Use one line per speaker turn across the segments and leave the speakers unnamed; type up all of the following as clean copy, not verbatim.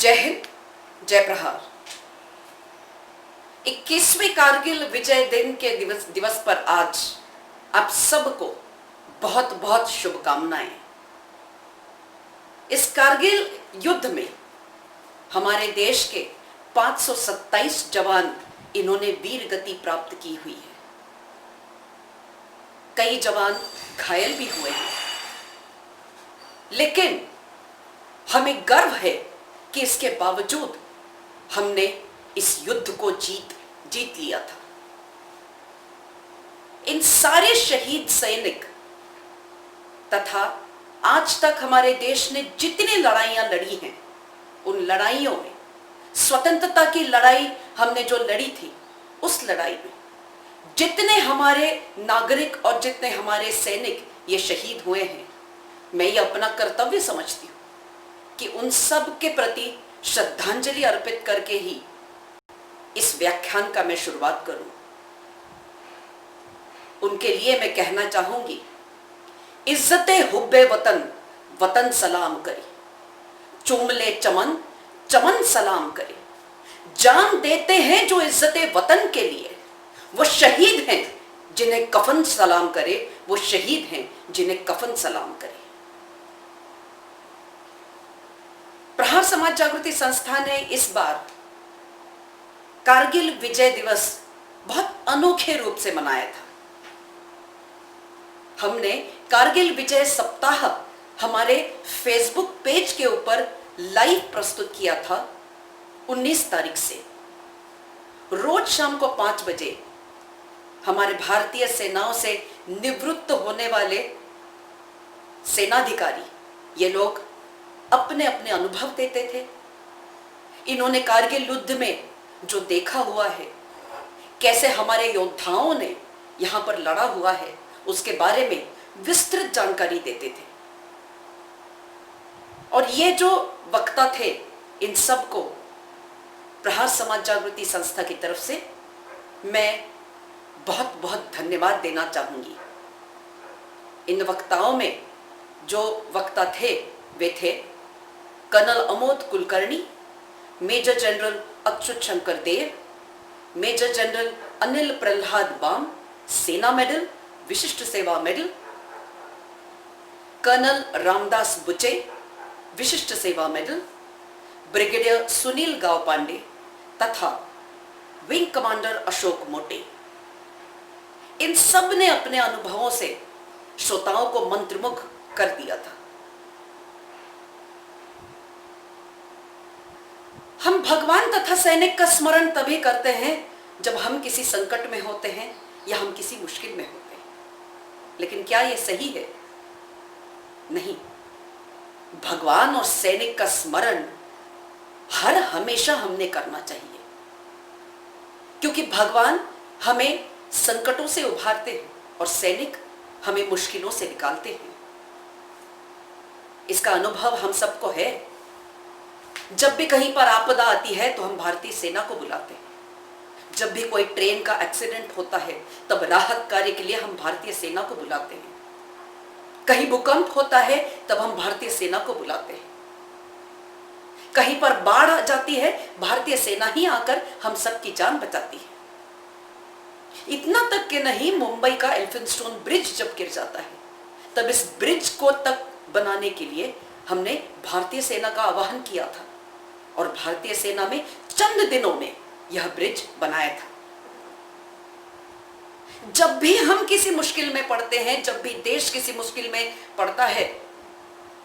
जय हिंद, जय प्रहार। 21वें कारगिल विजय दिन के दिवस पर आज आप सबको बहुत बहुत शुभकामनाएं। इस कारगिल युद्ध में हमारे देश के 527 जवान इन्होंने वीर गति प्राप्त की हुई है। कई जवान घायल भी हुए हैं, लेकिन हमें गर्व है कि इसके बावजूद हमने इस युद्ध को जीत लिया था। इन सारे शहीद सैनिक तथा आज तक हमारे देश ने जितनी लड़ाइयां लड़ी हैं, उन लड़ाइयों में स्वतंत्रता की लड़ाई हमने जो लड़ी थी, उस लड़ाई में जितने हमारे नागरिक और जितने हमारे सैनिक ये शहीद हुए हैं, मैं ये अपना कर्तव्य समझती हूँ कि उन सब के प्रति श्रद्धांजलि अर्पित करके ही इस व्याख्यान का मैं शुरुआत करूं। उनके लिए मैं कहना चाहूंगी, इज्जते हुब्बे वतन, वतन सलाम करे, चूम ले चमन, चमन सलाम करे। जान देते हैं जो इज्जते वतन के लिए, वो शहीद हैं जिन्हें कफन सलाम करे, वो शहीद हैं जिन्हें कफन सलाम करे। प्रहार समाज जागृति संस्था ने इस बार कारगिल विजय दिवस बहुत अनोखे रूप से मनाया था। हमने कारगिल विजय सप्ताह हमारे फेसबुक पेज के ऊपर लाइव प्रस्तुत किया था 19 तारीख से। रोज शाम को 5 बजे हमारे भारतीय सेनाओं से निवृत्त होने वाले सेनाधिकारी ये लोग अपने अपने अनुभव देते थे। इन्होंने कारगिल युद्ध में जो देखा हुआ है, कैसे हमारे योद्धाओं ने यहां पर लड़ा हुआ है, उसके बारे में विस्तृत जानकारी देते थे। और ये जो वक्ता थे, इन सबको प्रहार समाज जागृति संस्था की तरफ से मैं बहुत बहुत धन्यवाद देना चाहूंगी। इन वक्ताओं में जो वक्ता थे वे थे colonel Amod Kulkarni, major general Achyut Shankar Dev, major general Anil Prahlad Bam, Sena medal, Vishisht Seva medal, colonel Ramdas Buche, Vishisht Seva medal, brigadier Sunil Gav Pande तथा विंग कमांडर अशोक मोटे। इन सब ने अपने अनुभवों से श्रोताओं को मंत्रमुग्ध कर दिया था। हम भगवान तथा सैनिक का स्मरण तभी करते हैं जब हम किसी संकट में होते हैं या हम किसी मुश्किल में होते हैं, लेकिन क्या यह सही है? नहीं। भगवान और सैनिक का स्मरण हर हमेशा हमने करना चाहिए, क्योंकि भगवान हमें संकटों से उभारते हैं और सैनिक हमें मुश्किलों से निकालते हैं। इसका अनुभव हम सबको है। जब भी कहीं पर आपदा आती है तो हम भारतीय सेना को बुलाते हैं। जब भी कोई ट्रेन का एक्सीडेंट होता है तब राहत कार्य के लिए हम भारतीय सेना को बुलाते हैं। कहीं भूकंप होता है तब हम भारतीय सेना को बुलाते हैं। कहीं पर बाढ़ आ जाती है, भारतीय सेना ही आकर हम सबकी जान बचाती है। इतना तक कि नहीं, मुंबई का एल्फिंस्टोन ब्रिज जब गिर जाता है तब इस ब्रिज को तक बनाने के लिए हमने भारतीय सेना का आह्वान किया था और भारतीय सेना में चंद दिनों में यह ब्रिज बनाया था। जब भी हम किसी मुश्किल में पड़ते हैं, जब भी देश किसी मुश्किल में पड़ता है,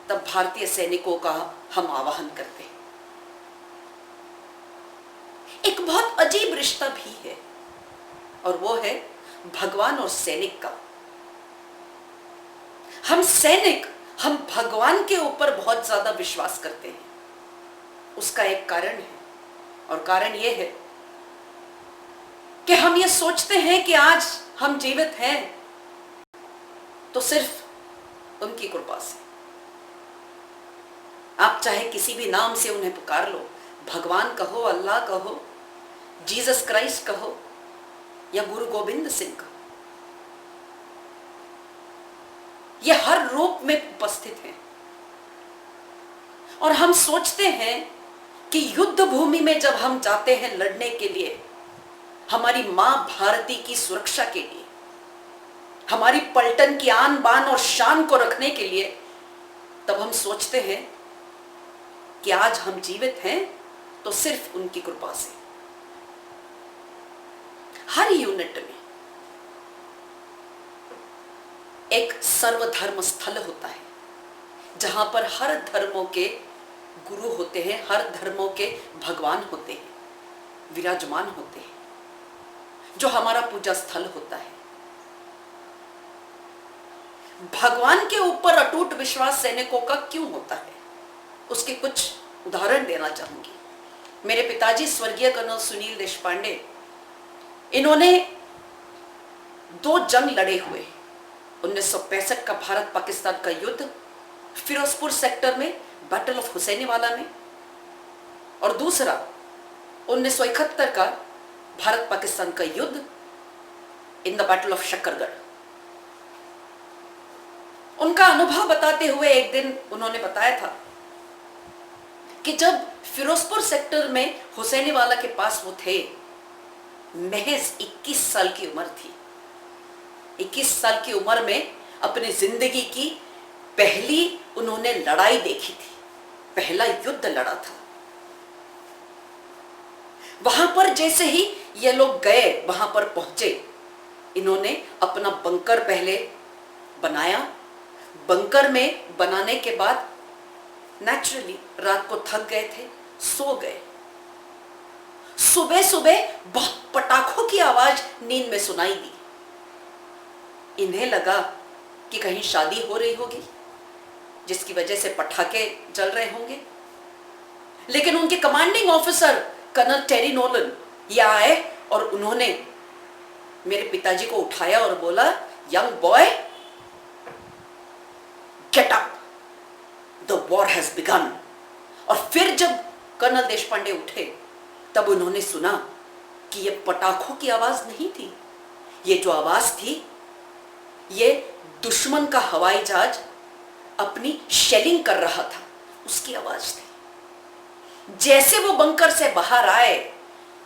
तब भारतीय सैनिकों का हम आह्वान करते हैं। एक बहुत अजीब रिश्ता भी है और वो है भगवान और सैनिक का। हम सैनिक, हम भगवान के ऊपर बहुत ज्यादा विश्वास करते हैं। उसका एक कारण है और कारण यह है कि हम ये सोचते हैं कि आज हम जीवित हैं तो सिर्फ उनकी कृपा से। आप चाहे किसी भी नाम से उन्हें पुकार लो, भगवान कहो, अल्लाह कहो, जीसस क्राइस्ट कहो या गुरु गोविंद सिंह कहो, ये हर रूप में उपस्थित हैं। और हम सोचते हैं कि युद्ध भूमि में जब हम जाते हैं लड़ने के लिए, हमारी मां भारती की सुरक्षा के लिए, हमारी पलटन की आन बान और शान को रखने के लिए, तब हम सोचते हैं कि आज हम जीवित हैं तो सिर्फ उनकी कृपा से। हर यूनिट में एक सर्वधर्म स्थल होता है जहां पर हर धर्मों के गुरु होते हैं, हर धर्मों के भगवान होते हैं, विराजमान होते हैं, जो हमारा पूजा स्थल होता है। भगवान के ऊपर अटूट विश्वास सैनिकों का क्यों होता है, उसके कुछ उदाहरण देना चाहूंगी। मेरे पिताजी स्वर्गीय कर्नल सुनील देशपांडे, इन्होंने 2 जंग लड़े हुए। 1965 का भारत पाकिस्तान का युद्ध फिरोजपुर सेक्टर में बैटल ऑफ हुसैनीवाला में, और दूसरा 1971 का भारत पाकिस्तान का युद्ध in the battle of Shakargarh. उनका अनुभव बताते हुए एक दिन उन्होंने बताया था कि जब फिरोजपुर सेक्टर में हुसैनीवाला के पास वो थे, महज 21 साल की उम्र थी। 21 साल की उम्र में अपनी जिंदगी की पहली उन्होंने लड़ाई देखी थी, पहला युद्ध लड़ा था। वहां पर जैसे ही ये लोग गए, वहां पर पहुंचे, इन्होंने अपना बंकर पहले बनाया। बंकर में बनाने के बाद नेचुरली रात को थक गए थे, सो गए। सुबह सुबह बहुत पटाखों की आवाज नींद में सुनाई दी। इन्हें लगा कि कहीं शादी हो रही होगी, जिसकी वजह से पटाखे जल रहे होंगे। लेकिन उनके कमांडिंग ऑफिसर कर्नल टेरी नोलन ये आए और उन्होंने मेरे पिताजी को उठाया और बोला, young boy, get up, the war has begin. और फिर जब कर्नल देशपांडे उठे, तब उन्होंने सुना कि यह पटाखों की आवाज नहीं थी, ये जो आवाज थी ये दुश्मन का हवाई जहाज अपनी शेलिंग कर रहा था, उसकी आवाज थी। जैसे वो बंकर से बाहर आए,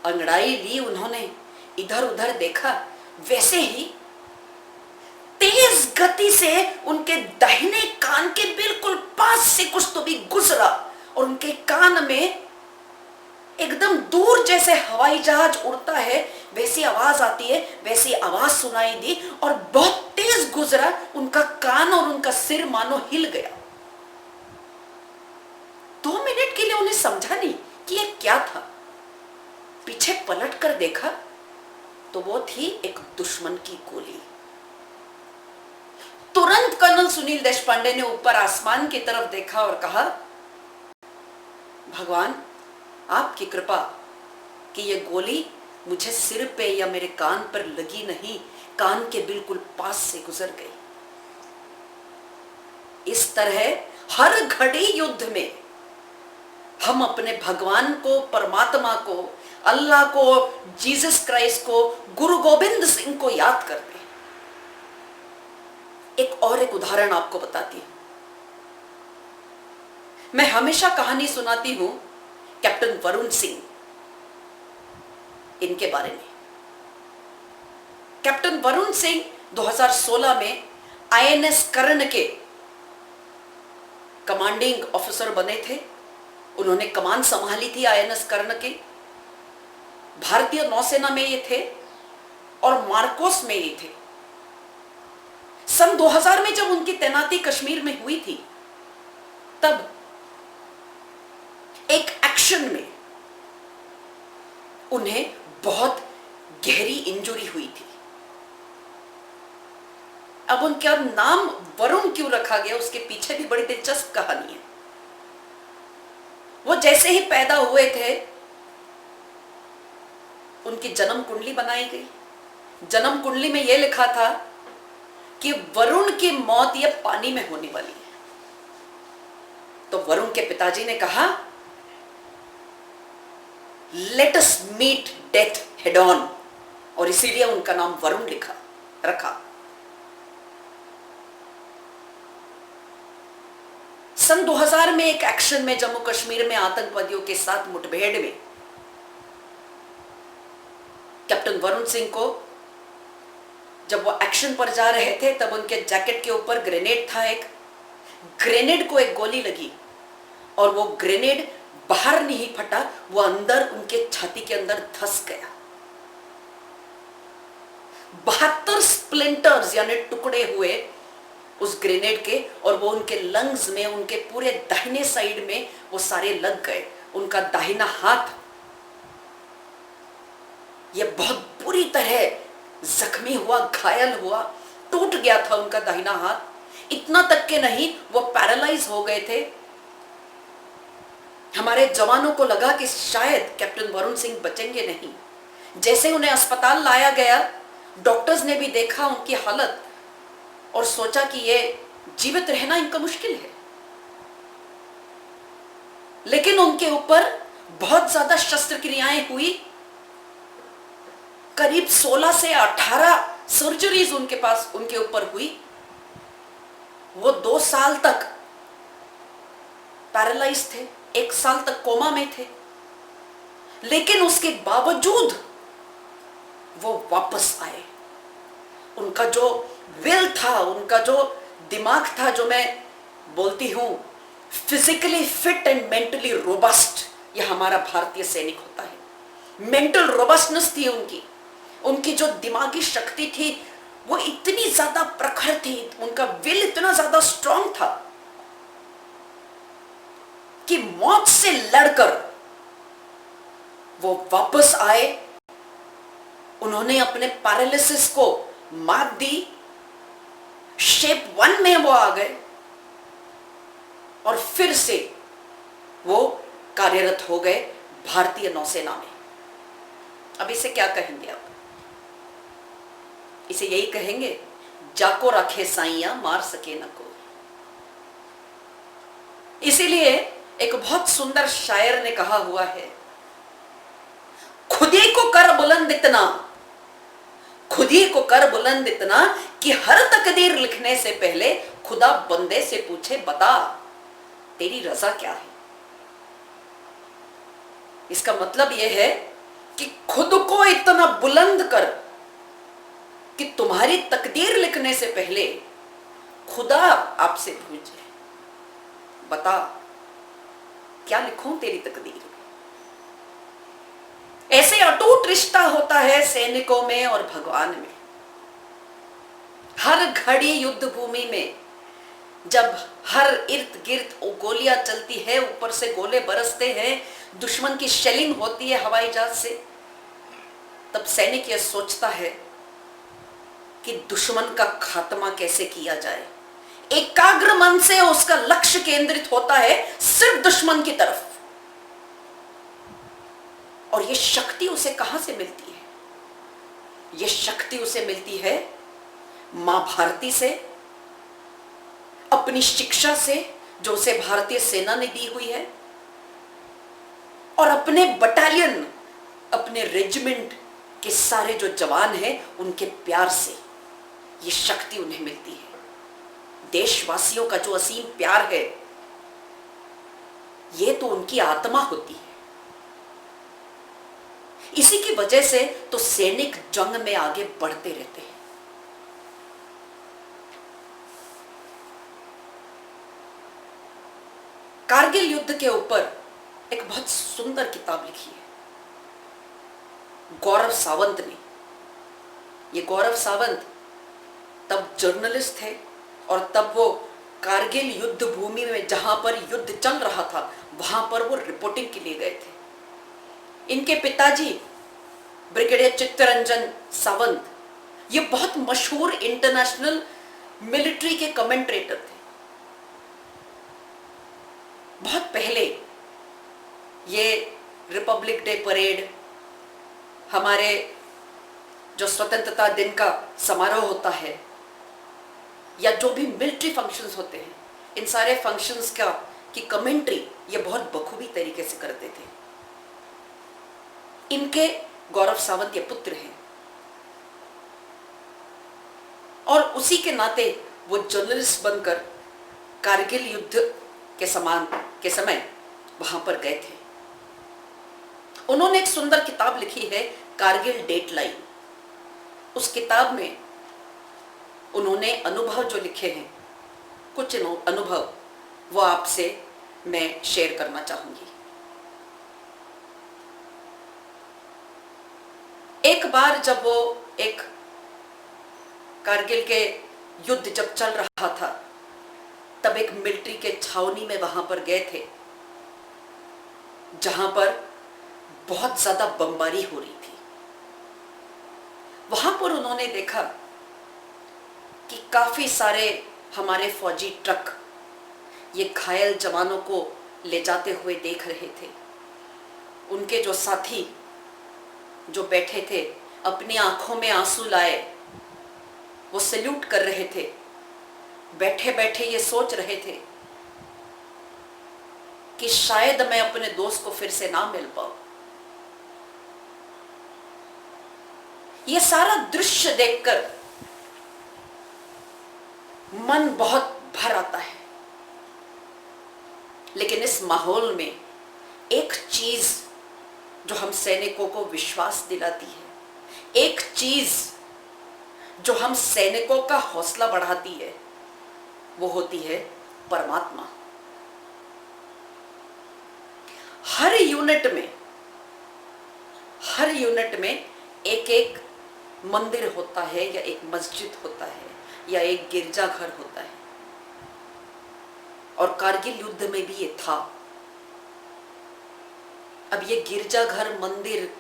अंगड़ाई ली उन्होंने, इधर उधर देखा, वैसे ही तेज गति से उनके दाहिने कान के बिल्कुल पास से कुछ तो भी गुजरा और उनके कान में एकदम दूर जैसे हवाई जहाज उड़ता है वैसी आवाज आती है, वैसी आवाज सुनाई दी और बहुत तेज गुजरा। उनका कान और उनका सिर मानो हिल गया। 2 मिनट के लिए उन्हें समझा नहीं कि यह क्या था। पीछे पलट कर देखा तो वो थी एक दुश्मन की गोली। तुरंत कर्नल सुनील देशपांडे ने ऊपर आसमान की तरफ देखा और कहा, भगवान आपकी कृपा कि ये गोली मुझे सिर पे या मेरे कान पर लगी नहीं, कान के बिल्कुल पास से गुजर गई। इस तरह हर घड़ी युद्ध में हम अपने भगवान को, परमात्मा को, अल्लाह को, जीसस क्राइस्ट को, गुरु गोविंद सिंह को याद करते हैं। एक उदाहरण आपको बताती हूं। मैं हमेशा कहानी सुनाती हूं कैप्टन वरुण सिंह, इनके बारे में। कैप्टन वरुण सिंह 2016 में आईएनएस कर्ण के कमांडिंग ऑफिसर बने थे। उन्होंने कमान संभाली थी आईएनएस कर्ण की। भारतीय नौसेना में ये थे और मार्कोस में ये थे। सन 2000 में जब उनकी तैनाती कश्मीर में हुई थी, तब एक एक्शन में उन्हें बहुत गहरी इंजरी हुई थी। अब उनका नाम वरुण क्यों रखा गया, उसके पीछे भी बड़ी दिलचस्प कहानी है। वो जैसे ही पैदा हुए थे, उनकी जन्म कुंडली बनाई गई। जन्म कुंडली में यह लिखा था कि वरुण की मौत ये पानी में होने वाली है। तो वरुण के पिताजी ने कहा, let us meet death head on, और इसीलिए उनका नाम वरुण रखा। सन 2000 में एक एक्शन में जम्मू कश्मीर में आतंकवादियों के साथ मुठभेड़ में कैप्टन वरुण सिंह को जब वो एक्शन पर जा रहे थे तब उनके जैकेट के ऊपर ग्रेनेड था, एक ग्रेनेड को एक गोली लगी और वो ग्रेनेड बाहर नहीं फटा, वो अंदर उनके छाती के अंदर धंस गया। 72 स्प्लिंटर्स यानी टुकड़े हुए उस ग्रेनेड के और वो उनके लंग्स में, उनके पूरे दाहिने साइड में वो सारे लग गए। उनका दाहिना हाथ ये बहुत बुरी तरह जख्मी हुआ, घायल हुआ, टूट गया था उनका दाहिना हाथ। इतना तक के नहीं, वो पैरालाइज हो गए थे। हमारे जवानों को लगा कि शायद कैप्टन वरुण सिंह बचेंगे नहीं। जैसे उन्हें अस्पताल लाया गया, डॉक्टर्स ने भी देखा उनकी हालत और सोचा कि ये जीवित रहना इनका मुश्किल है। लेकिन उनके ऊपर बहुत ज्यादा शस्त्रक्रियाएं हुई, करीब 16 से 18 सर्जरीज उनके ऊपर हुई। वो 2 साल तक पैरालाइज थे, 1 साल तक कोमा में थे, लेकिन उसके बावजूद वो वापस आए। उनका जो विल था, उनका जो दिमाग था, जो मैं बोलती हूं physically fit and mentally robust, ये हमारा भारतीय सैनिक होता है। मेंटल रोबस्टनेस थी उनकी जो दिमागी शक्ति थी वो इतनी ज्यादा प्रखर थी, उनका विल इतना ज्यादा स्ट्रांग था कि मौत से लड़कर वो वापस आए। उन्होंने अपने पैरालिसिस को मात दी, शेप 1 में वो आ गए और फिर से वो कार्यरत हो गए भारतीय नौसेना में। अब इसे क्या कहेंगे आप? इसे यही कहेंगे, जाको रखे साइया मार सके न कोई। इसीलिए एक बहुत सुंदर शायर ने कहा हुआ है, खुदी को कर बुलंद इतना, खुदी को कर बुलंद इतना कि हर तकदीर लिखने से पहले खुदा बंदे से पूछे, बता तेरी रजा क्या है। इसका मतलब यह है कि खुद को इतना बुलंद कर कि तुम्हारी तकदीर लिखने से पहले खुदा आपसे पूछे, बता क्या लिखूं तेरी तकदीर में। ऐसे अटूट रिश्ता होता है सैनिकों में और भगवान में। हर घड़ी युद्ध भूमि में जब हर इर्द गिर्द गोलियां चलती है, ऊपर से गोले बरसते हैं, दुश्मन की शेलिंग होती है हवाई जहाज से, तब सैनिक यह सोचता है कि दुश्मन का खात्मा कैसे किया जाए। एकाग्र मन से उसका लक्ष्य केंद्रित होता है सिर्फ दुश्मन की तरफ। और यह शक्ति उसे कहां से मिलती है? यह शक्ति उसे मिलती है मां भारती से, अपनी शिक्षा से जो उसे भारतीय सेना ने दी हुई है, और अपने बटालियन, अपने रेजिमेंट के सारे जो जवान हैं उनके प्यार से ये शक्ति उन्हें मिलती है। देशवासियों का जो असीम प्यार है, ये तो उनकी आत्मा होती है। इसी की वजह से तो सैनिक जंग में आगे बढ़ते रहते हैं। कारगिल युद्ध के ऊपर एक बहुत सुंदर किताब लिखी है गौरव सावंत ने। ये गौरव सावंत तब जर्नलिस्ट थे और तब वो कारगिल युद्ध भूमि में जहां पर युद्ध चल रहा था वहां पर वो रिपोर्टिंग के लिए गए थे। इनके पिताजी ब्रिगेडियर चित्तरंजन सावंत ये बहुत मशहूर इंटरनेशनल मिलिट्री के कमेंट्रेटर थे। बहुत पहले ये रिपब्लिक डे परेड, हमारे जो स्वतंत्रता दिन का समारोह होता है, या जो भी मिलिट्री फंक्शंस होते हैं, इन सारे फंक्शंस का की कमेंट्री ये बहुत बखूबी तरीके से करते थे। इनके गौरव सावंत ये पुत्र हैं और उसी के नाते वो जर्नलिस्ट बनकर कारगिल युद्ध के समय वहां पर गए थे। उन्होंने एक सुंदर किताब लिखी है, कारगिल डेटलाइन। उस किताब में उन्होंने अनुभव जो लिखे हैं, कुछ अनुभव वो आपसे मैं शेयर करना चाहूंगी। एक बार जब वो एक कारगिल के युद्ध जब चल रहा था, तब एक मिलिट्री के छावनी में वहां पर गए थे, जहां पर बहुत ज्यादा बमबारी हो रही थी। वहां पर उन्होंने देखा कि काफी सारे हमारे फौजी ट्रक ये घायल जवानों को ले जाते हुए देख रहे थे। उनके जो साथी जो बैठे थे, अपनी आंखों में आंसू लाए, वो सैल्यूट कर रहे थे। बैठे बैठे ये सोच रहे थे कि शायद मैं अपने दोस्त को फिर से ना मिल पाऊं। ये सारा दृश्य देखकर मन बहुत भर आता है। लेकिन इस माहौल में एक चीज जो हम सैनिकों को विश्वास दिलाती है, एक चीज जो हम सैनिकों का हौसला बढ़ाती है, वो होती है परमात्मा। हर यूनिट में एक एक मंदिर होता है, या एक मस्जिद होता है, या एक गिरजाघर होता है। और कारगिल युद्ध में भी ये था। अब ये गिरजाघर, मंदिर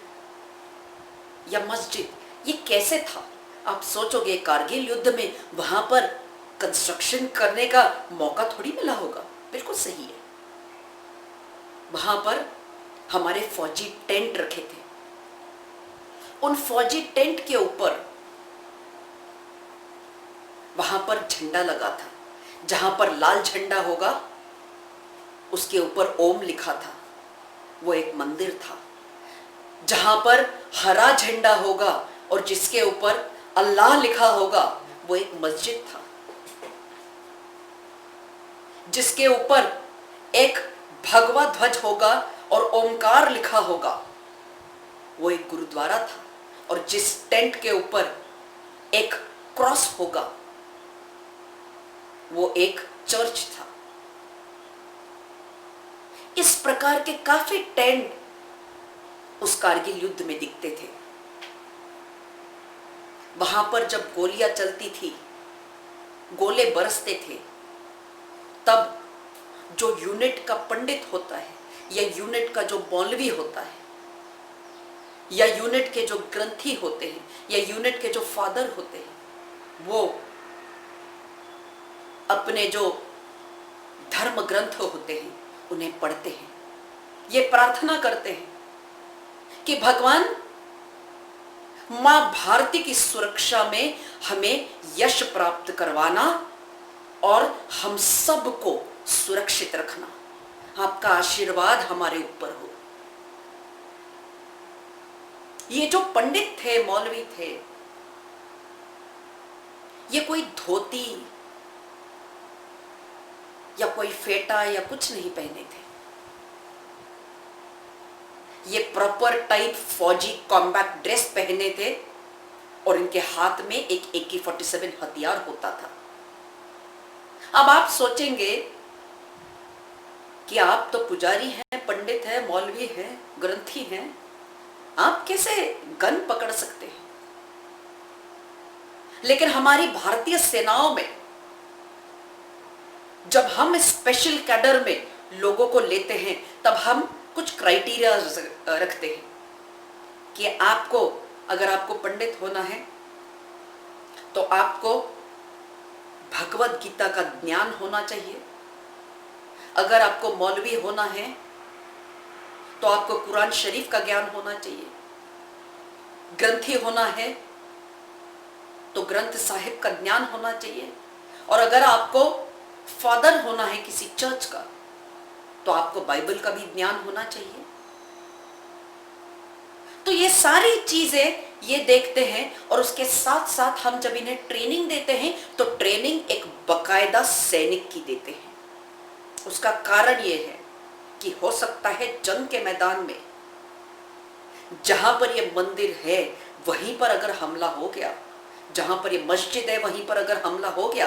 या मस्जिद, ये कैसे था? आप सोचोगे कारगिल युद्ध में वहां पर कंस्ट्रक्शन करने का मौका थोड़ी मिला होगा। बिल्कुल सही है। वहां पर हमारे फौजी टेंट रखे थे। उन फौजी टेंट के ऊपर वहां पर झंडा लगा था। जहां पर लाल झंडा होगा उसके ऊपर ओम लिखा था, वो एक मंदिर था। जहां पर हरा झंडा होगा और जिसके ऊपर अल्लाह लिखा होगा, वो एक मस्जिद था। जिसके ऊपर एक भगवा ध्वज होगा और ओमकार लिखा होगा, वो एक गुरुद्वारा था। और जिस टेंट के ऊपर एक क्रॉस होगा, वो एक चर्च था। इस प्रकार के काफी टेंट उस कारगिल युद्ध में दिखते थे। वहां पर जब गोलियां चलती थी, गोले बरसते थे, तब जो यूनिट का पंडित होता है, या यूनिट का जो मौलवी होता है, या यूनिट के जो ग्रंथी होते हैं, या यूनिट के जो फादर होते हैं, वो अपने जो धर्म ग्रंथ होते हैं उन्हें पढ़ते हैं। ये प्रार्थना करते हैं कि भगवान मां भारती की सुरक्षा में हमें यश प्राप्त करवाना और हम सबको सुरक्षित रखना। आपका आशीर्वाद हमारे ऊपर हो। ये जो पंडित थे, मौलवी थे, ये कोई धोती या कोई फेटा या कुछ नहीं पहने थे। ये प्रॉपर टाइप फौजी कॉम्बैट ड्रेस पहने थे और इनके हाथ में एक AK-47 हथियार होता था। अब आप सोचेंगे कि आप तो पुजारी हैं, पंडित हैं, मौलवी हैं, ग्रंथी हैं, आप कैसे गन पकड़ सकते हैं? लेकिन हमारी भारतीय सेनाओं में जब हम स्पेशल कैडर में लोगों को लेते हैं, तब हम कुछ क्राइटेरिया रखते हैं कि आपको, अगर आपको पंडित होना है तो आपको भगवत गीता का ज्ञान होना चाहिए। अगर आपको मौलवी होना है तो आपको कुरान शरीफ का ज्ञान होना चाहिए। ग्रंथी होना है तो ग्रंथ साहिब का ज्ञान होना चाहिए। और अगर आपको फादर होना है किसी चर्च का, तो आपको बाइबल का भी ज्ञान होना चाहिए। तो ये सारी चीजें ये देखते हैं, और उसके साथ साथ हम जब इन्हें ट्रेनिंग देते हैं तो ट्रेनिंग एक बकायदा सैनिक की देते हैं। उसका कारण ये है कि हो सकता है जंग के मैदान में जहां पर ये मंदिर है वहीं पर अगर हमला हो गया, जहां पर ये मस्जिद है वहीं पर अगर हमला हो गया,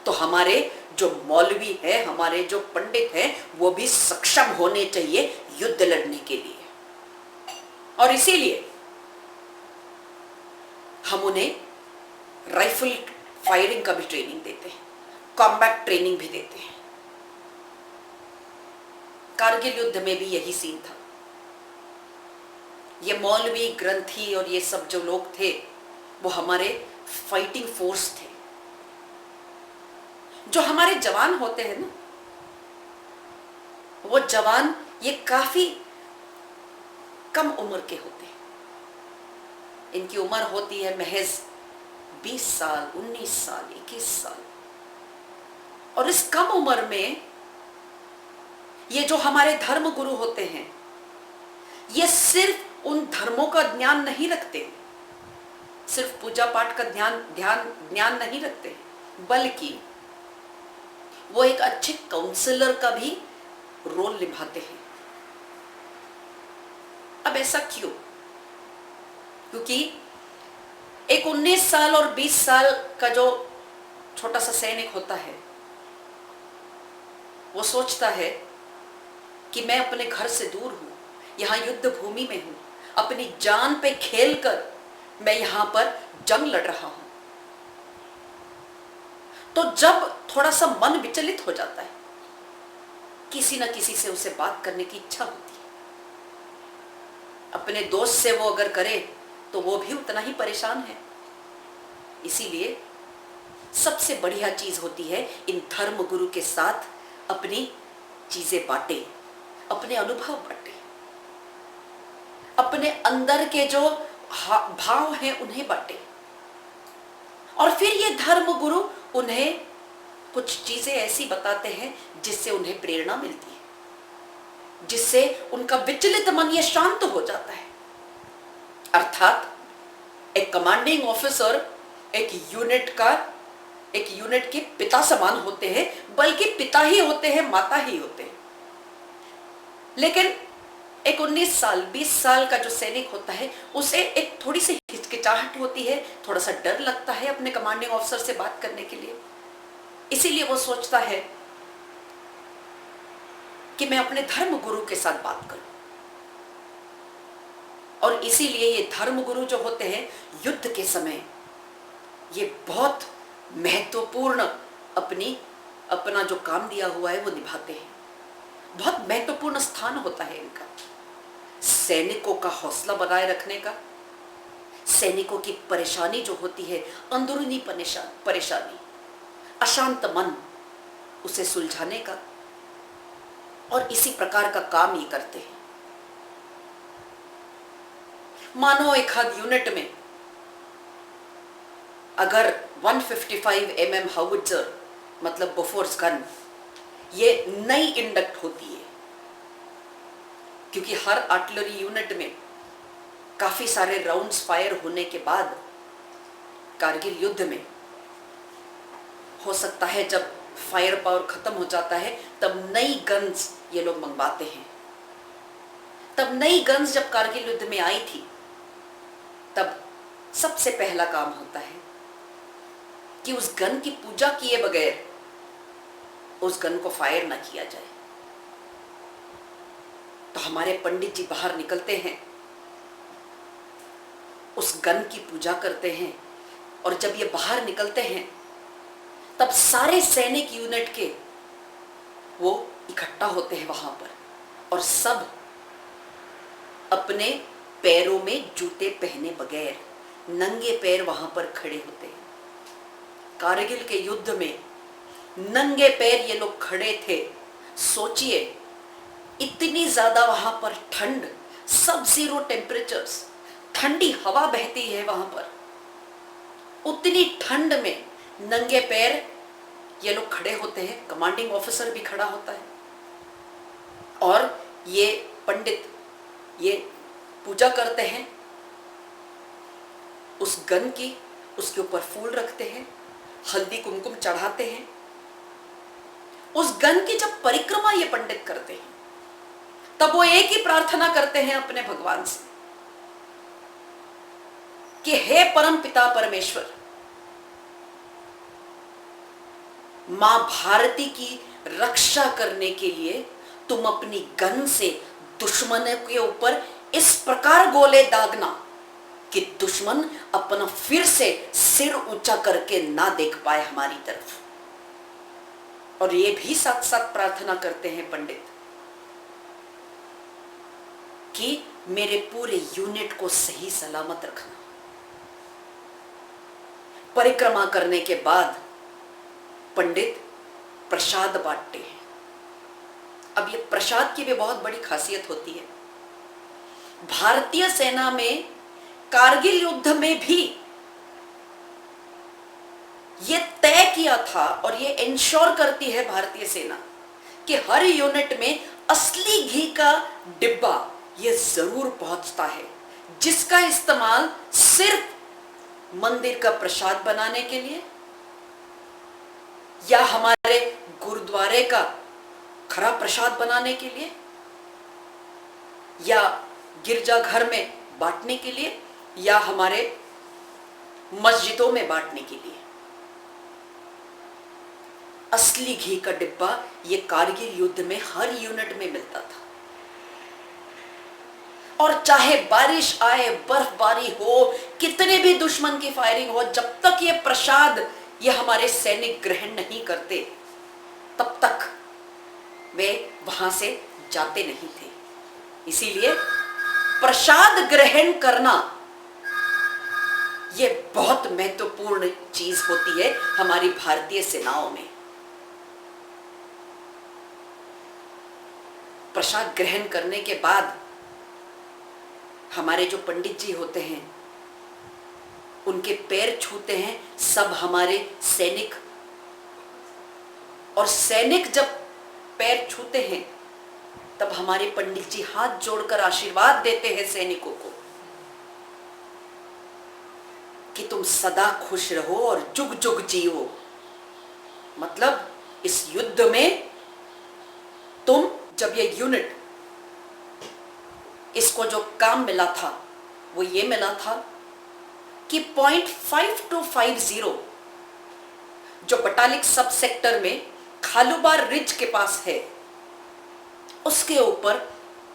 तो हमारे जो मौलवी है, हमारे जो पंडित हैं, वो भी सक्षम होने चाहिए युद्ध लड़ने के लिए। और इसीलिए हम उन्हें राइफल फायरिंग का भी ट्रेनिंग देते हैं, कॉम्बैट ट्रेनिंग भी देते हैं। कारगिल युद्ध में भी यही सीन था। ये मौलवी, ग्रंथी और ये सब जो लोग थे वो हमारे फाइटिंग फोर्स थे। जो हमारे जवान होते हैं ना, वो जवान ये काफी कम उम्र के होते हैं। इनकी उम्र होती है महज 20 साल, 19 साल, 21 साल। और इस कम उम्र में ये जो हमारे धर्म गुरु होते हैं, ये सिर्फ उन धर्मों का ज्ञान नहीं रखते, सिर्फ पूजा पाठ का ज्ञान नहीं रखते, बल्कि वो एक अच्छे काउंसलर का भी रोल निभाते हैं। अब ऐसा क्यों? क्योंकि एक 19 साल और 20 साल का जो छोटा सा सैनिक होता है, वो सोचता है कि मैं अपने घर से दूर हूं, यहां युद्ध भूमि में हूं, अपनी जान पे खेलकर मैं यहां पर जंग लड़ रहा हूं। तो जब थोड़ा सा मन विचलित हो जाता है, किसी न किसी से उसे बात करने की इच्छा होती है। अपने दोस्त से वो अगर करे तो वो भी उतना ही परेशान है। इसीलिए सबसे बढ़िया चीज होती है इन धर्म गुरु के साथ अपनी चीजें बांटे, अपने अनुभव बांटे, अपने अंदर के जो भाव हैं उन्हें बांटे। और फिर ये धर्म गुरु उन्हें कुछ चीजें ऐसी बताते हैं जिससे उन्हें प्रेरणा मिलती है, जिससे उनका विचलित मन ये शांत हो जाता है। अर्थात एक कमांडिंग ऑफिसर एक यूनिट के पिता समान होते हैं, बल्कि पिता ही होते हैं, माता ही होते हैं। लेकिन एक 19 साल 20 साल का जो सैनिक होता है, उसे एक थोड़ी सी हिचकिचाहट होती है, थोड़ा सा डर लगता है अपने कमांडिंग ऑफिसर से बात करने के लिए। इसीलिए वो सोचता है कि मैं अपने धर्म गुरु के साथ बात करूं। और इसीलिए ये धर्म गुरु जो होते हैं, युद्ध के समय ये बहुत महत्वपूर्ण अपना जो काम दिया हुआ है वो निभाते हैं। बहुत महत्वपूर्ण स्थान होता है इनका, सैनिकों का हौसला बनाए रखने का, सैनिकों की परेशानी जो होती है, अंदरूनी परेशानी, अशांत मन, उसे सुलझाने का, और इसी प्रकार का काम ये करते हैं। मानो एक आध यूनिट में अगर 155 mm हाउवित्जर मतलब बोफोर्स गन ये नई इंडक्ट होती है, क्योंकि हर आर्टिलरी यूनिट में काफी सारे राउंड्स फायर होने के बाद कारगिल युद्ध में हो सकता है जब फायर पावर खत्म हो जाता है तब नई गन्स ये लोग मंगवाते हैं। तब नई गन्स जब कारगिल युद्ध में आई थी, तब सबसे पहला काम होता है कि उस गन की पूजा किए बगैर उस गन को फायर ना किया जाए। तो हमारे पंडित जी बाहर निकलते हैं, उस गन की पूजा करते हैं, और जब ये बाहर निकलते हैं तब सारे सैनिक यूनिट के वो इकट्ठा होते हैं वहां पर, और सब अपने पैरों में जूते पहने बगैर नंगे पैर वहां पर खड़े होते हैं। कारगिल के युद्ध में नंगे पैर ये लोग खड़े थे। सोचिए, इतनी ज्यादा वहां पर ठंड, सब जीरो टेम्परेचर्स, ठंडी हवा बहती है वहां पर, उतनी ठंड में नंगे पैर ये लोग खड़े होते हैं। कमांडिंग ऑफिसर भी खड़ा होता है, और ये पंडित ये पूजा करते हैं उस गन की, उसके ऊपर फूल रखते हैं, हल्दी कुमकुम चढ़ाते हैं, उस गन की जब परिक्रमा ये पंडित करते हैं, तब वो एक ही प्रार्थना करते हैं अपने भगवान से कि हे परम पिता परमेश्वर, मां भारती की रक्षा करने के लिए तुम अपनी गन से दुश्मन के ऊपर इस प्रकार गोले दागना कि दुश्मन अपना फिर से सिर ऊंचा करके ना देख पाए हमारी तरफ। और ये भी साथ साथ प्रार्थना करते हैं पंडित कि मेरे पूरे यूनिट को सही सलामत रखना। परिक्रमा करने के बाद पंडित प्रसाद बांटते हैं। अब ये प्रसाद की भी बहुत बड़ी खासियत होती है। भारतीय सेना में कारगिल युद्ध में भी ये तय किया था और ये इंश्योर करती है भारतीय सेना कि हर यूनिट में असली घी का डिब्बा ये जरूर पहुंचता है, जिसका इस्तेमाल सिर्फ मंदिर का प्रसाद बनाने के लिए या हमारे गुरुद्वारे का खरा प्रसाद बनाने के लिए या गिरजाघर में बांटने के लिए या हमारे मस्जिदों में बांटने के लिए। असली घी का डिब्बा ये कारगिल युद्ध में हर यूनिट में मिलता था। और चाहे बारिश आए, बर्फबारी हो, कितने भी दुश्मन की फायरिंग हो, जब तक ये प्रसाद ये हमारे सैनिक ग्रहण नहीं करते तब तक वे वहां से जाते नहीं थे। इसीलिए प्रसाद ग्रहण करना ये बहुत महत्वपूर्ण चीज होती है हमारी भारतीय सेनाओं में। प्रसाद ग्रहण करने के बाद हमारे जो पंडित जी होते हैं उनके पैर छूते हैं सब हमारे सैनिक। और सैनिक जब पैर छूते हैं तब हमारे पंडित जी हाथ जोड़कर आशीर्वाद देते हैं सैनिकों को कि तुम सदा खुश रहो और जुग जुग जियो। मतलब इस युद्ध में तुम जब ये यूनिट इसको जो काम मिला था वो ये मिला था कि 0.5250 जो बटालिक सब सेक्टर में खालूबार रिज के पास है उसके ऊपर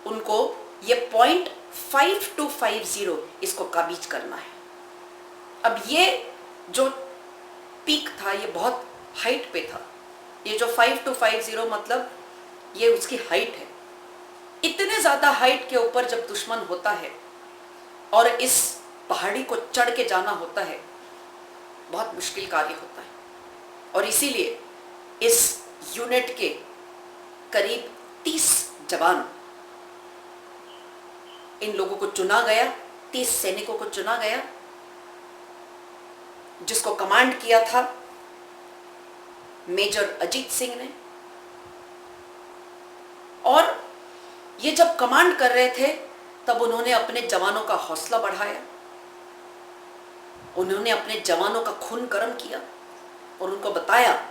उनको ये 0.5250 इसको काबीज करना है। अब ये जो पीक था ये बहुत हाइट पे था। ये जो 5250 मतलब ये उसकी हाइट है। इतने ज्यादा हाइट के ऊपर जब दुश्मन होता है और इस पहाड़ी को चढ़ के जाना होता है, बहुत मुश्किल कार्य होता है। और इसीलिए इस यूनिट के करीब 30 जवान इन लोगों को चुना गया, 30 सैनिकों को चुना गया, जिसको कमांड किया था मेजर अजीत सिंह ने। और ये जब कमांड कर रहे थे तब उन्होंने अपने जवानों का हौसला बढ़ाया, उन्होंने अपने जवानों का खून गर्म किया और उनको बताया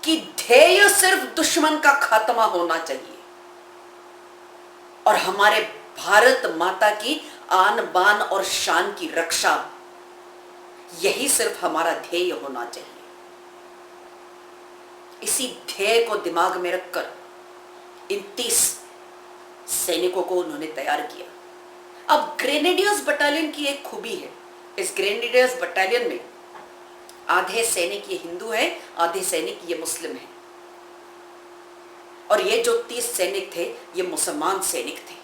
कि ध्येय सिर्फ दुश्मन का खात्मा होना चाहिए और हमारे भारत माता की आन बान और शान की रक्षा, यही सिर्फ हमारा ध्येय होना चाहिए। इसी ध्येय को दिमाग में रखकर इन 30 सैनिकों को उन्होंने तैयार किया। अब ग्रेनेडियर्स बटालियन की एक खूबी है, इस ग्रेनेडियर्स बटालियन में आधे सैनिक ये हिंदू है, आधे सैनिक ये मुस्लिम है। और ये जो 30 सैनिक थे ये मुसलमान सैनिक थे।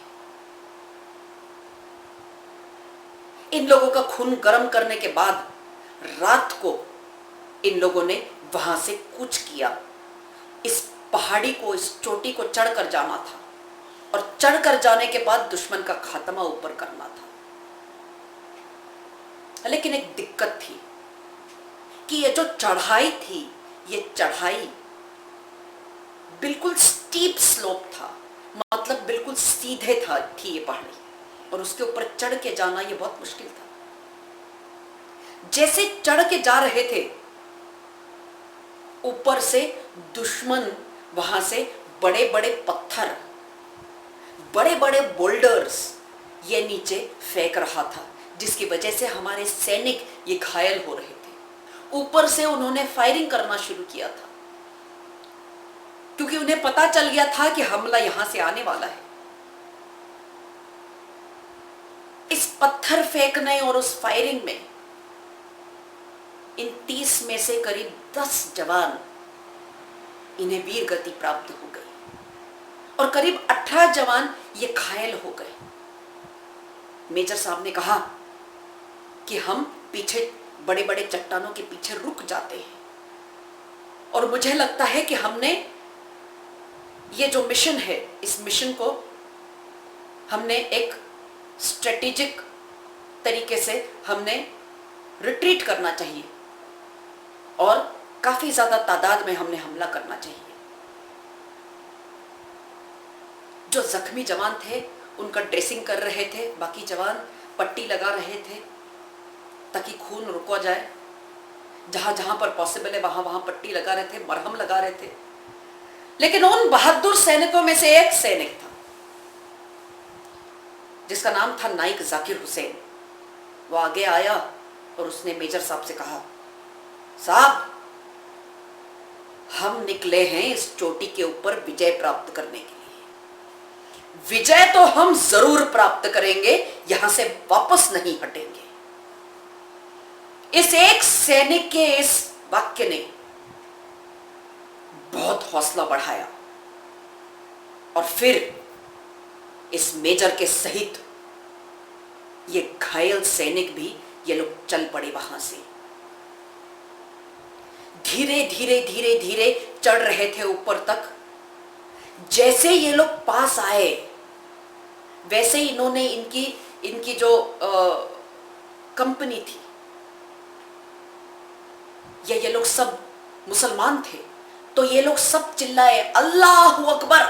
इन लोगों का खून गर्म करने के बाद रात को इन लोगों ने वहां से कूच किया। इस पहाड़ी को, इस चोटी को चढ़कर जाना था और चढ़कर जाने के बाद दुश्मन का खात्मा ऊपर करना था। लेकिन एक दिक्कत थी कि ये जो चढ़ाई थी, ये चढ़ाई बिल्कुल स्टीप स्लोप था, मतलब बिल्कुल सीधे थी ये पहाड़ी, और उसके ऊपर चढ़ के जाना ये बहुत मुश्किल था। जैसे चढ़ के जा रहे थे, ऊपर से दुश्मन वहां से बड़े बड़े पत्थर, बड़े बड़े बोल्डर्स ये नीचे फेंक रहा था, जिसकी वजह से हमारे सैनिक ये घायल हो रहे थे। ऊपर से उन्होंने फायरिंग करना शुरू किया था, क्योंकि उन्हें पता चल गया था कि हमला यहां से आने वाला है। इस पत्थर फेंकने और उस फायरिंग में इन 30 में से करीब 10 जवान इन्हें वीर गति प्राप्त हो गई और करीब 18 जवान ये घायल हो गए। मेजर साहब ने कहा कि हम पीछे बड़े बड़े चट्टानों के पीछे रुक जाते हैं, और मुझे लगता है कि हमने ये जो मिशन है, इस मिशन को हमने एक स्ट्रेटेजिक तरीके से हमने रिट्रीट करना चाहिए और काफी ज्यादा तादाद में हमने हमला करना चाहिए। जो जख्मी जवान थे उनका ड्रेसिंग कर रहे थे, बाकी जवान पट्टी लगा रहे थे ताकि खून रुका जाए। जहां जहां पर पॉसिबल है वहां वहां पट्टी लगा रहे थे, मरहम लगा रहे थे। लेकिन उन बहादुर सैनिकों में से एक सैनिक था जिसका नाम था नाइक जाकिर हुसैन। वो आगे आया और उसने मेजर साहब से कहा, साहब हम निकले हैं इस चोटी के ऊपर विजय प्राप्त करने के लिए। विजय तो हम जरूर प्राप्त करेंगे, यहां से वापस नहीं हटेंगे। इस एक सैनिक के इस वाक्य ने बहुत हौसला बढ़ाया और फिर इस मेजर के सहित ये घायल सैनिक भी ये लोग चल पड़े वहां से। धीरे धीरे धीरे धीरे चढ़ रहे थे ऊपर तक। जैसे ये लोग पास आए वैसे ही इन्होंने इनकी जो कंपनी थी, ये लोग सब मुसलमान थे, तो ये लोग सब चिल्लाए अल्लाहू अकबर,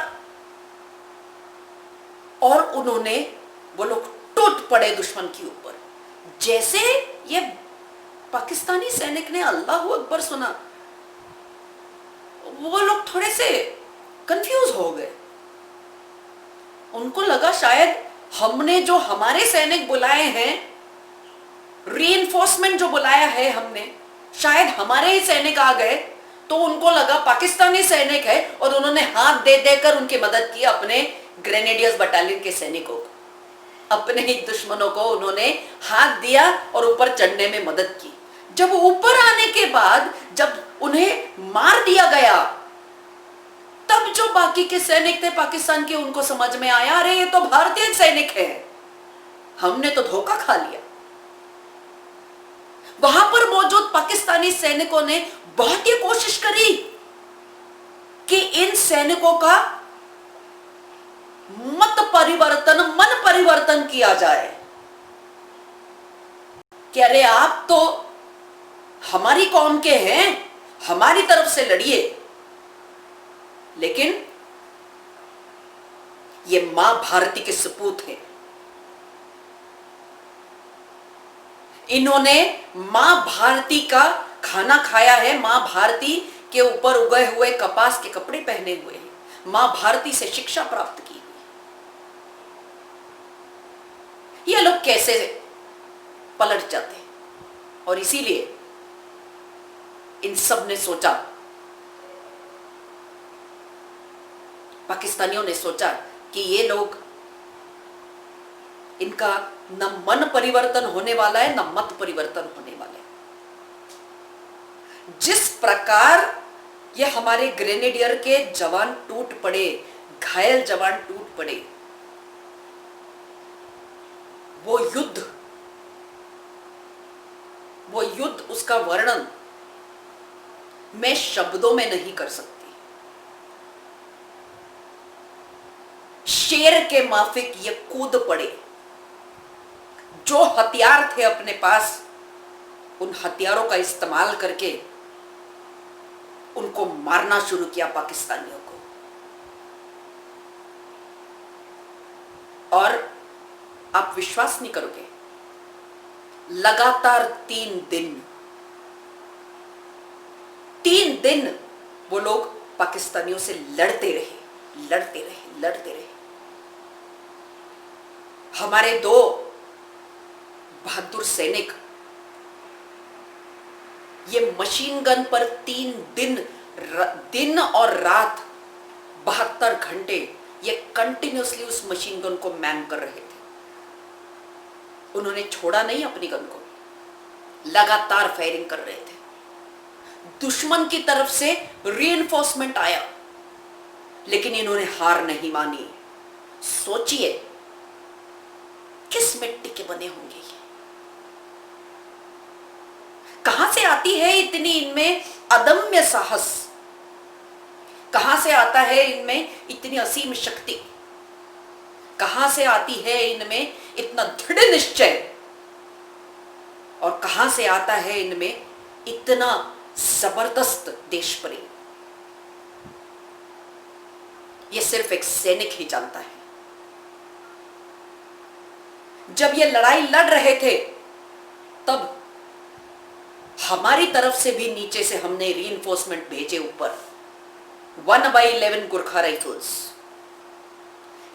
और उन्होंने वो लोग टूट पड़े दुश्मन के ऊपर। जैसे ये पाकिस्तानी सैनिक ने अल्लाहू अकबर सुना, वो लोग थोड़े से कंफ्यूज हो गए। उनको लगा शायद हमने जो हमारे सैनिक बुलाए हैं, रीइंफोर्समेंट जो बुलाया है हमने, शायद हमारे ही सैनिक आ गए। तो उनको लगा पाकिस्तानी सैनिक है, और उन्होंने हाथ दे देकर उनकी मदद की अपने ग्रेनेडियर्स बटालियन के सैनिकों को। अपने ही दुश्मनों को उन्होंने हाथ दिया और ऊपर चढ़ने में मदद की। जब ऊपर आने के बाद जब उन्हें मार दिया गया, तब जो बाकी के सैनिक थे पाकिस्तान के, उनको समझ में आया, अरे ये तो भारतीय सैनिक है, हमने तो धोखा खा लिया। वहां पर मौजूद पाकिस्तानी सैनिकों ने बहुत ही कोशिश करी कि इन सैनिकों का मन परिवर्तन किया जाए कि अरे आप तो हमारी कौम के हैं, हमारी तरफ से लड़िए। लेकिन ये मां भारती के सपूत हैं। इन्होंने मां भारती का खाना खाया है, मां भारती के ऊपर उगे हुए कपास के कपड़े पहने हुए हैं, मां भारती से शिक्षा प्राप्त की। ये लोग कैसे पलट जाते हैं? और इसीलिए इन सब ने सोचा, पाकिस्तानियों ने सोचा कि ये लोग, इनका न मन परिवर्तन होने वाला है, न मत परिवर्तन होने वाला है। जिस प्रकार ये हमारे ग्रेनेडियर के जवान टूट पड़े, घायल जवान टूट पड़े, वो युद्ध उसका वर्णन मैं शब्दों में नहीं कर सकती। शेर के माफिक ये कूद पड़े। जो हथियार थे अपने पास, उन हथियारों का इस्तेमाल करके उनको मारना शुरू किया पाकिस्तानियों को। और आप विश्वास नहीं करोगे, लगातार 3 दिन वो लोग पाकिस्तानियों से लड़ते रहे, लड़ते रहे, लड़ते रहे। हमारे 2 बहादुर सैनिक ये मशीन गन पर 3 दिन और रात 72 घंटे ये कंटिन्यूअसली उस मशीन गन को मैन कर रहे थे। उन्होंने छोड़ा नहीं अपनी गन को, लगातार फायरिंग कर रहे थे। दुश्मन की तरफ से रीइंफोर्समेंट आया, लेकिन इन्होंने हार नहीं मानी। सोचिए किस मिट्टी के बने होंगे ये, कहां से आती है इतनी इनमें अदम्य साहस, कहां से आता है इनमें इतनी असीम शक्ति, कहां से आती है इनमें इतना दृढ़ निश्चय, और कहां से आता है इनमें इतना जबरदस्त देश प्रेम। यह सिर्फ एक सैनिक ही जानता है। जब ये लड़ाई लड़ रहे थे तब हमारी तरफ से भी नीचे से हमने रीइंफोर्समेंट भेजे ऊपर। 1/11 गुरखा राइफल्स,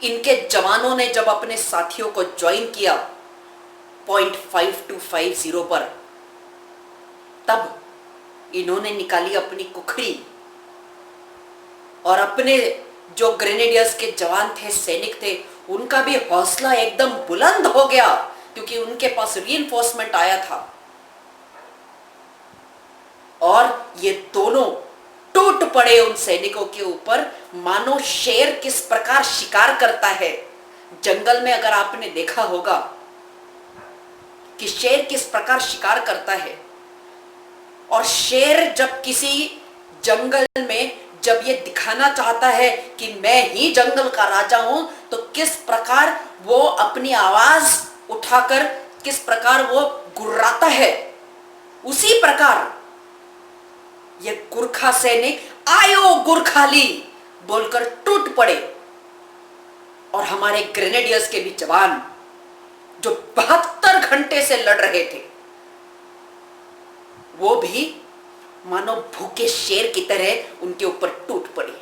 इनके जवानों ने जब अपने साथियों को ज्वाइन किया .5250 पर, तब इन्होंने निकाली अपनी कुखड़ी और अपने जो ग्रेनेडियर्स के जवान थे, सैनिक थे, उनका भी हौसला एकदम बुलंद हो गया, क्योंकि उनके पास रीइंफोर्समेंट आया था। और ये दोनों टूट पड़े उन सैनिकों के ऊपर, मानो शेर किस प्रकार शिकार करता है। जंगल में अगर आपने देखा होगा कि शेर किस प्रकार शिकार करता है, और शेर जब किसी जंगल में जब ये दिखाना चाहता है कि मैं ही जंगल का राजा हूं, तो किस प्रकार वो अपनी आवाज उठाकर किस प्रकार वो गुर्राता है, उसी प्रकार ये गुरखा सैनिक आयो गुरखाली बोलकर टूट पड़े। और हमारे ग्रेनेडियर्स के भी जवान जो 72 घंटे से लड़ रहे थे, वो भी मानो भूखे शेर की तरह उनके ऊपर टूट पड़े।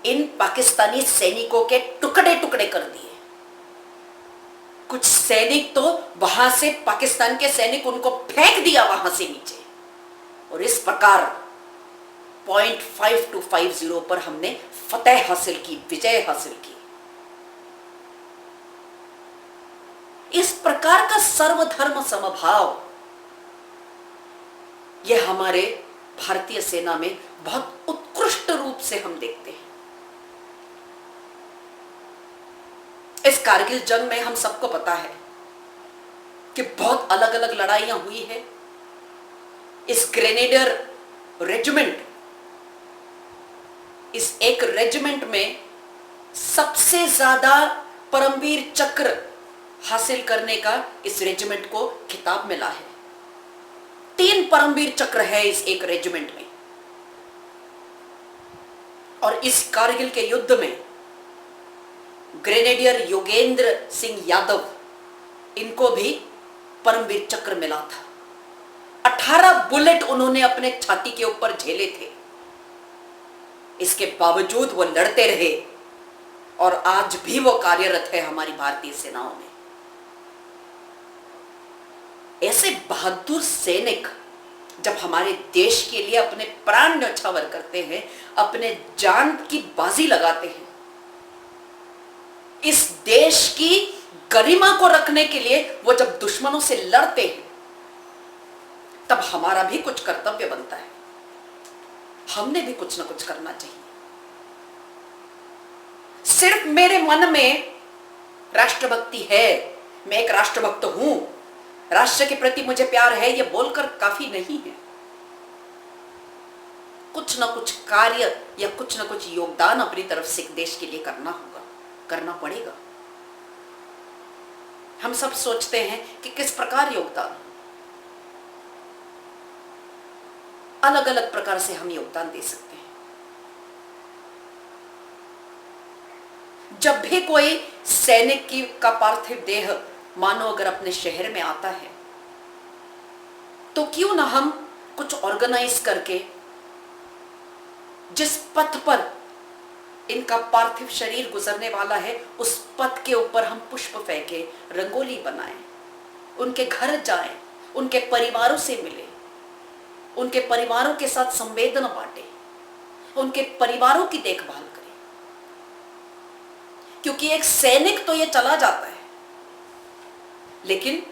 इन पाकिस्तानी सैनिकों के टुकड़े टुकड़े कर दिए। कुछ सैनिक तो वहां से, पाकिस्तान के सैनिक उनको फेंक दिया वहां से नीचे, और इस प्रकार .5250 पर हमने फतेह हासिल की, विजय हासिल की। इस प्रकार का सर्वधर्म समभाव यह हमारे भारतीय सेना में बहुत उत्कृष्ट रूप से हम देखते हैं। इस कारगिल जंग में हम सबको पता है कि बहुत अलग अलग लड़ाइयां हुई है। इस ग्रेनेडियर रेजिमेंट, इस एक रेजिमेंट में सबसे ज्यादा परमवीर चक्र हासिल करने का इस रेजिमेंट को खिताब मिला है। 3 परमवीर चक्र है इस एक रेजिमेंट में। और इस कारगिल के युद्ध में ग्रेनेडियर योगेंद्र सिंह यादव, इनको भी परमवीर चक्र मिला था। 18 बुलेट उन्होंने अपने छाती के ऊपर झेले थे। इसके बावजूद वो लड़ते रहे, और आज भी वो कार्यरत है हमारी भारतीय सेनाओं में। ऐसे बहादुर सैनिक जब हमारे देश के लिए अपने प्राण न्यौछावर करते हैं, अपने जान की बाजी लगाते हैं, इस देश की गरिमा को रखने के लिए वो जब दुश्मनों से लड़ते हैं, तब हमारा भी कुछ कर्तव्य बनता है। हमने भी कुछ ना कुछ करना चाहिए। सिर्फ मेरे मन में राष्ट्रभक्ति है, मैं एक राष्ट्रभक्त हूं, राष्ट्र के प्रति मुझे प्यार है, यह बोलकर काफी नहीं है। कुछ ना कुछ कार्य या कुछ ना कुछ योगदान अपनी तरफ से देश के लिए करना होगा, करना पड़ेगा। हम सब सोचते हैं कि किस प्रकार योगदान, अलग अलग प्रकार से हम योगदान दे सकते हैं। जब भी कोई सैनिक का पार्थिव देह मानो अगर अपने शहर में आता है, तो क्यों ना हम कुछ ऑर्गेनाइज करके जिस पथ पर इनका पार्थिव शरीर गुजरने वाला है, उस पथ के ऊपर हम पुष्प फेंके, रंगोली बनाएं, उनके घर जाएं, उनके परिवारों से मिले, उनके परिवारों के साथ संवेदना बांटे, उनके परिवारों की देखभाल करें। क्योंकि एक सैनिक तो ये चला जाता है, लेकिन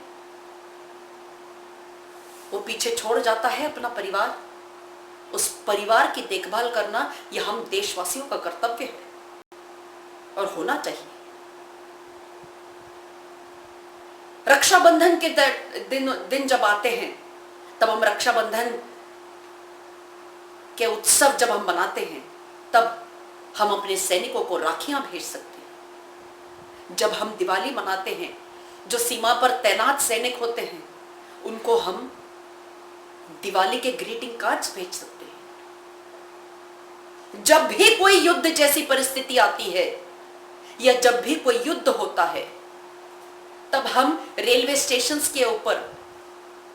वो पीछे छोड़ जाता है अपना परिवार। उस परिवार की देखभाल करना यह हम देशवासियों का कर्तव्य है और होना चाहिए। रक्षाबंधन के दिन जब आते हैं, तब हम रक्षाबंधन के उत्सव जब हम मनाते हैं, तब हम अपने सैनिकों को राखियां भेज सकते हैं। जब हम दिवाली मनाते हैं, जो सीमा पर तैनात सैनिक होते हैं, उनको हम दिवाली के ग्रीटिंग कार्ड्स भेज सकते हैं। जब भी कोई युद्ध जैसी परिस्थिति आती है या जब भी कोई युद्ध होता है, तब हम रेलवे स्टेशंस के ऊपर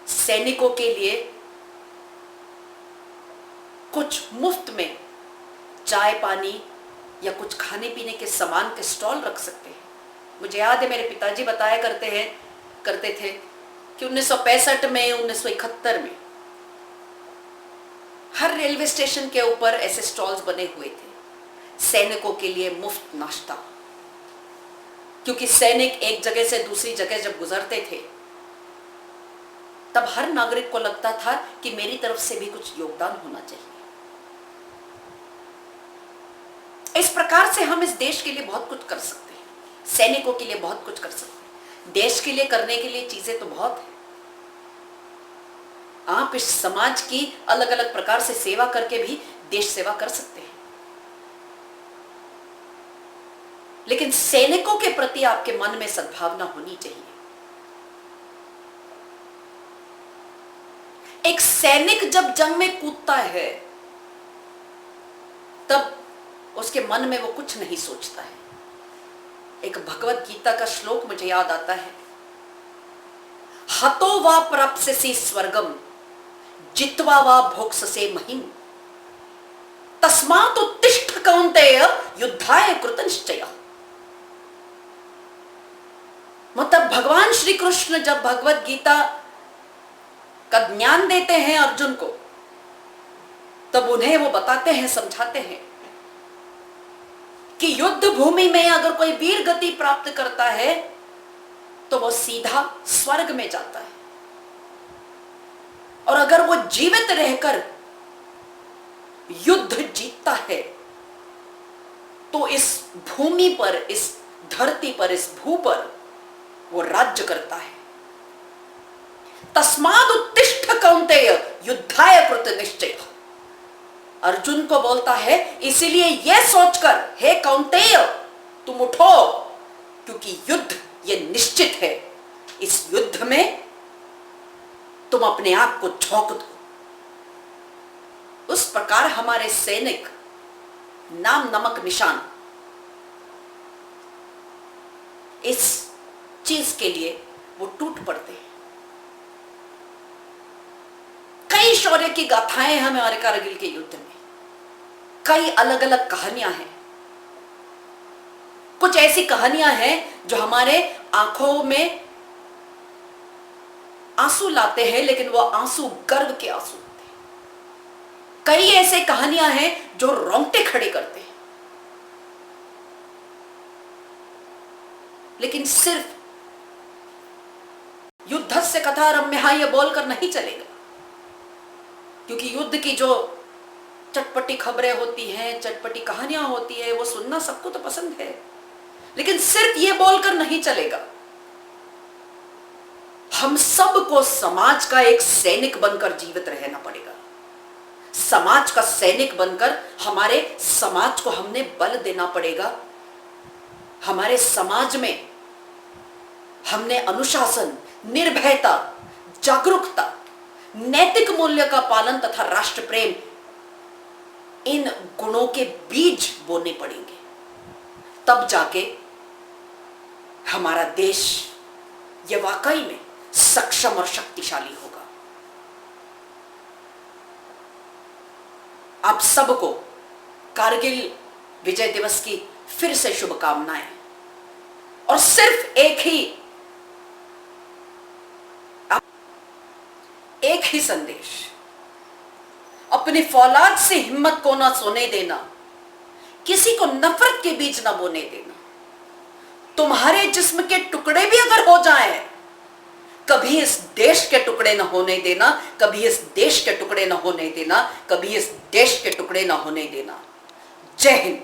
सैनिकों के लिए कुछ मुफ्त में चाय पानी या कुछ खाने पीने के सामान के स्टॉल रख सकते हैं। मुझे याद है, मेरे पिताजी बताया करते थे कि 1965 में, 1971 में हर रेलवे स्टेशन के ऊपर ऐसे स्टॉल्स बने हुए थे सैनिकों के लिए मुफ्त नाश्ता। क्योंकि सैनिक एक जगह से दूसरी जगह जब गुजरते थे, तब हर नागरिक को लगता था कि मेरी तरफ से भी कुछ योगदान होना चाहिए। इस प्रकार से हम इस देश के लिए बहुत कुछ कर सकते हैं, सैनिकों के लिए बहुत कुछ कर सकते हैं। देश के लिए करने के लिए चीजें तो बहुत है। आप इस समाज की अलग अलग प्रकार से सेवा करके भी देश सेवा कर सकते हैं, लेकिन सैनिकों के प्रति आपके मन में सद्भावना होनी चाहिए। एक सैनिक जब जंग में कूदता है, तब उसके मन में वो कुछ नहीं सोचता है। एक भगवत गीता का श्लोक मुझे याद आता है, हतो वा प्राप्स्यसि स्वर्गम जित्वा वा भोक्ष्यसे महिम तस्मात् उत्तिष्ठ कौन्तेय युद्धाय कृतनिश्चयः। मतलब भगवान श्री कृष्ण जब भगवत गीता का ज्ञान देते हैं अर्जुन को, तब उन्हें वो बताते हैं, समझाते हैं कि युद्ध भूमि में अगर कोई वीर गति प्राप्त करता है तो वो सीधा स्वर्ग में जाता है, और अगर वो जीवित रहकर युद्ध जीतता है तो इस भूमि पर, इस धरती पर, इस भू पर वो राज्य करता है। तस्माद् उत्तिष्ठ कौन्तेय युद्धाय कृतनिश्चयः। अर्जुन को बोलता है, इसीलिए यह सोचकर हे कौन्तेय तुम उठो, क्योंकि युद्ध ये निश्चित है। इस युद्ध में तुम अपने आप को झोंक दो। उस प्रकार हमारे सैनिक नाम नमक निशान इस चीज के लिए वो टूट पड़ते हैं। कई शौर्य की गाथाएं हमारे कारगिल के युद्ध में, कई अलग अलग कहानियां हैं। कुछ ऐसी कहानियां हैं जो हमारे आंखों में आंसू लाते हैं, लेकिन वो आंसू गर्व के आंसू होते हैं। कई ऐसे कहानियां हैं जो रोंगटे खड़े करते हैं, लेकिन सिर्फ युद्धस्य कथा रम्यः ये बोलकर नहीं चलेगा, क्योंकि युद्ध की जो चटपटी खबरें होती हैं, चटपटी कहानियां होती है, वो सुनना सबको तो पसंद है, लेकिन सिर्फ ये बोलकर नहीं चलेगा। हम सबको समाज का एक सैनिक बनकर जीवित रहना पड़ेगा। समाज का सैनिक बनकर हमारे समाज को हमने बल देना पड़ेगा। हमारे समाज में हमने अनुशासन, निर्भयता, जागरूकता, नैतिक मूल्य का पालन तथा राष्ट्र प्रेम, इन गुणों के बीज बोने पड़ेंगे। तब जाके हमारा देश ये वाकई में सक्षम और शक्तिशाली होगा। आप सबको कारगिल विजय दिवस की फिर से शुभकामनाएं और सिर्फ एक ही संदेश, अपनी फौलाद से हिम्मत को ना सोने देना, किसी को नफरत के बीज ना बोने देना। तुम्हारे जिस्म के टुकड़े भी अगर हो जाएं, कभी इस देश के टुकड़े ना होने देना, कभी इस देश के टुकड़े ना होने देना, कभी इस देश के टुकड़े ना होने देना। जय हिंद।